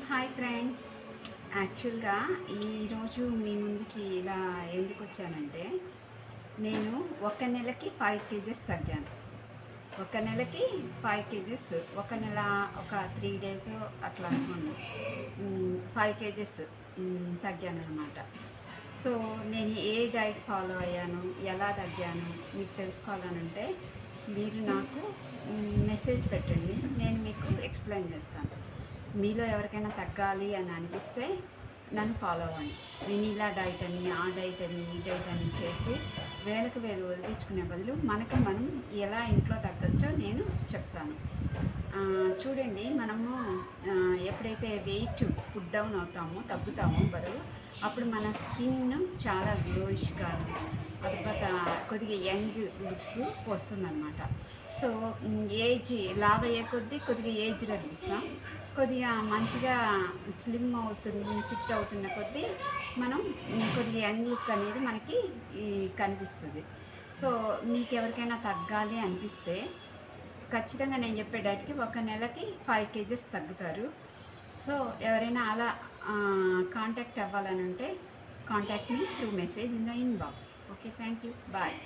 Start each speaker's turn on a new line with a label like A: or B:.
A: Hi friends. యాక్చువల్గా ఈరోజు మీ ముందుకి ఇలా ఎందుకు వచ్చానంటే, నేను ఒక నెలకి 5 కేజెస్ తగ్గాను. ఒక నెలకి 5 కేజెస్, ఒక నెల ఒక 3 డేస్ అట్లా అనుకోండి, 5 కేజెస్ తగ్గాను అనమాట. సో నేను ఏ డైట్ ఫాలో అయ్యాను, ఎలా తగ్గాను మీకు తెలుసుకోవాలనంటే మీరు నాకు మెసేజ్ పెట్టండి, నేను మీకు ఎక్స్ప్లెయిన్ చేస్తాను. మీలో ఎవరికైనా తగ్గాలి అని అనిపిస్తే నన్ను ఫాలో అవ్వండి. నేను ఇలా డైట్ అని, ఆ డైట్ అని, ఈ డైట్ అని చేసి వేలకు వేలు వదిలించుకునే బదులు మనకు మనం ఎలా ఇంట్లో తగ్గచ్చో నేను చెప్తాను. చూడండి, మనము ఎప్పుడైతే వెయిట్ పుట్ డౌన్ అవుతామో, తగ్గుతామో బరువు, అప్పుడు మన స్కిన్ చాలా గ్లోయిష్గా, ఆ తర్వాత కొద్దిగా యంగ్ లుక్ వస్తుందన్నమాట. సో ఏజ్ లావ్ అయ్యే కొద్దీ కొద్దిగా ఏజ్ అనిపిస్తాం, కొద్దిగా మంచిగా స్లిమ్ అవుతుంది, ఫిట్ అవుతున్న కొద్దీ మనం కొద్దిగా యంగ్ లుక్ అనేది మనకి కనిపిస్తుంది. సో మీకు ఎవరికైనా తగ్గాలి అనిపిస్తే ఖచ్చితంగా నేను చెప్పే డైట్కి ఒక నెలకి 5 కేజెస్ తగ్గుతారు. సో ఎవరైనా అలా కాంటాక్ట్ అవ్వాలని అంటే contact me through message in the inbox. Okay, thank you, bye.